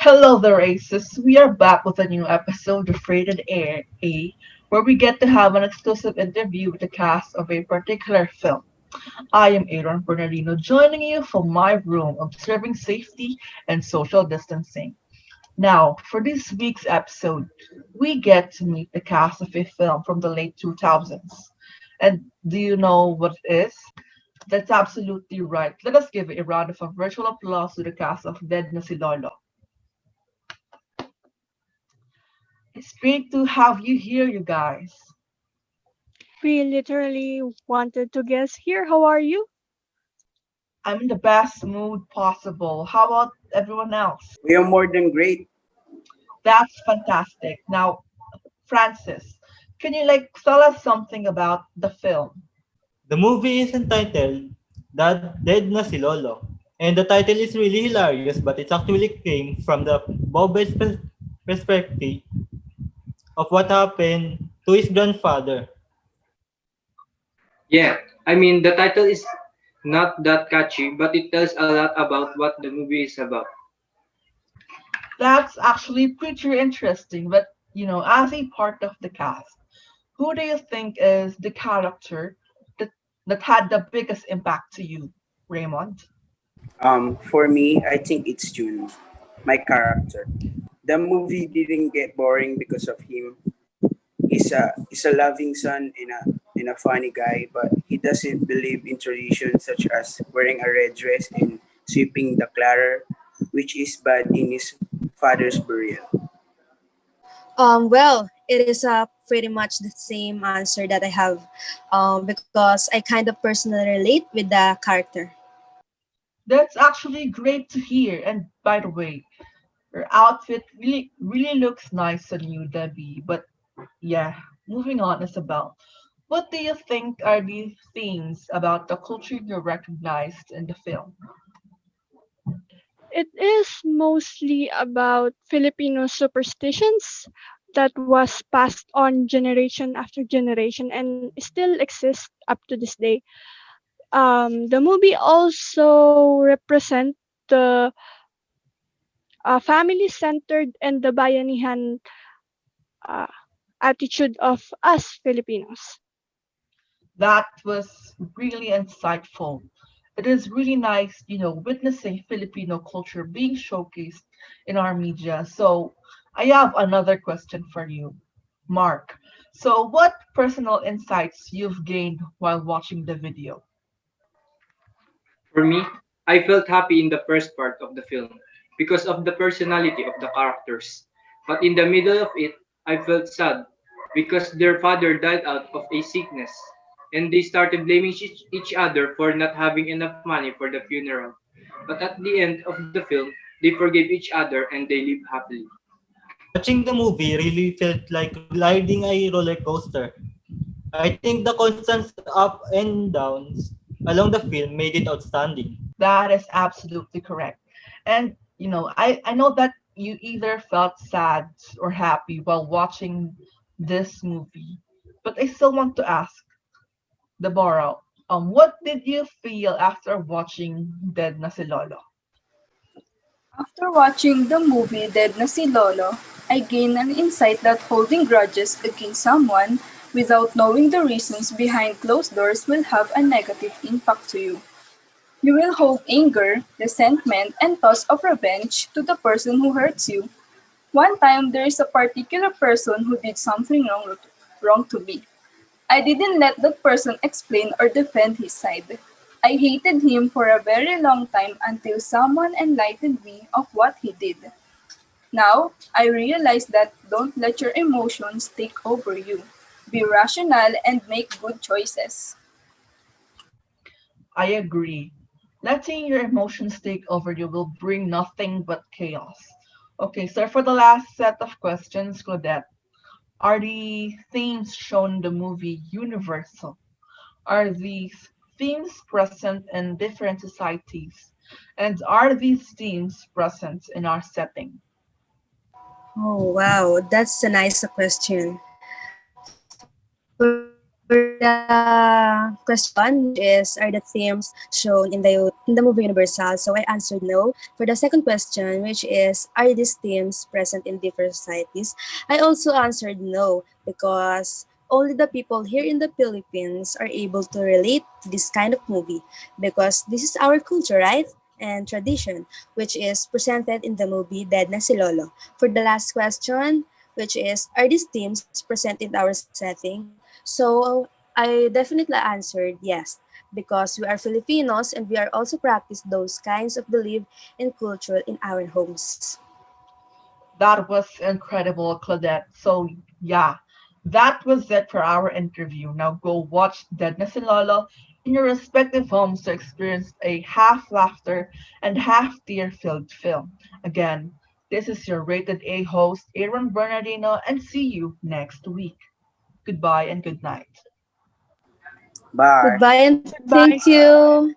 Hello there, Aces. We are back with a new episode of Rated A, where we get to have an exclusive interview with the cast of a particular film. I am Aaron Bernardino, joining you from my room, observing safety and social distancing. Now, for this week's episode, we get to meet the cast of a film from the late 2000s. And do you know what it is? That's absolutely right. Let us give a round of virtual applause to the cast of Dead na si Lolo. It's great to have you here, you guys. We literally wanted to guess here. How are you? I'm in the best mood possible. How about everyone else? We are more than great. That's fantastic. Now, Francis, can you tell us something about the film? The movie is entitled Dad Dead na si Lolo. And the title is really hilarious, but it actually came from the Bob's perspective of what happened to his grandfather. Yeah, the title is not that catchy, but it tells a lot about what the movie is about. That's actually pretty interesting, but as a part of the cast, who do you think is the character that that had the biggest impact to you, Raymond? For me, I think it's June, my character. The movie didn't get boring because of him. He's a loving son and a funny guy, but he doesn't believe in traditions such as wearing a red dress and sweeping the clatter, which is bad in his father's burial. Well, it is pretty much the same answer that I have because I kind of personally relate with the character. That's actually great to hear. And by the way, your outfit really looks nice on you, Debbie. But yeah, moving on, Isabel. What do you think are the themes about the culture you recognized in the film? It is mostly about Filipino superstitions that was passed on generation after generation and still exists up to this day. The movie also represent the family centered and the bayanihan uh, attitude of us Filipinos. That was really insightful. It is really nice, witnessing Filipino culture being showcased in our media. So I have another question for you, Mark. So what personal insights you've gained while watching the video? For me, I felt happy in the first part of the film because of the personality of the characters. But in the middle of it, I felt sad because their father died out of a sickness and they started blaming each other for not having enough money for the funeral. But at the end of the film, they forgave each other and they live happily. Watching the movie really felt like riding a roller coaster. I think the constant up and downs along the film made it outstanding. That is absolutely correct. And I know that you either felt sad or happy while watching this movie. But I still want to ask, Deborah, what did you feel after watching Dead na si Lolo? After watching the movie Dead na si Lolo, I gained an insight that holding grudges against someone without knowing the reasons behind closed doors will have a negative impact to you. You will hold anger, resentment, and thoughts of revenge to the person who hurts you. One time, there is a particular person who did something wrong to me. I didn't let that person explain or defend his side. I hated him for a very long time until someone enlightened me of what he did. Now, I realize that don't let your emotions take over you. Be rational and make good choices. I agree. Letting your emotions take over you will bring nothing but chaos. Okay, so for the last set of questions, Claudette, are the themes shown in the movie universal? Are these themes present in different societies? And are these themes present in our setting? Oh, wow, that's a nice question. Well, For the question, which is, are the themes shown in the movie Universal? So I answered no. For the second question, which is, are these themes present in different societies? I also answered no, because only the people here in the Philippines are able to relate to this kind of movie, because this is our culture, right? And tradition, which is presented in the movie Dead na si Lolo. For the last question, which is, are these themes present in our setting? So I definitely answered yes, because we are Filipinos and we are also practice those kinds of belief and culture in our homes. That was incredible, Claudette. So, yeah, that was it for our interview. Now go watch Deadness and Lolo in your respective homes to experience a half laughter and half tear filled film. Again, this is your rated A host, Aaron Bernardino, and see you next week. Goodbye and good night. Bye. Goodbye and thank Goodbye. you.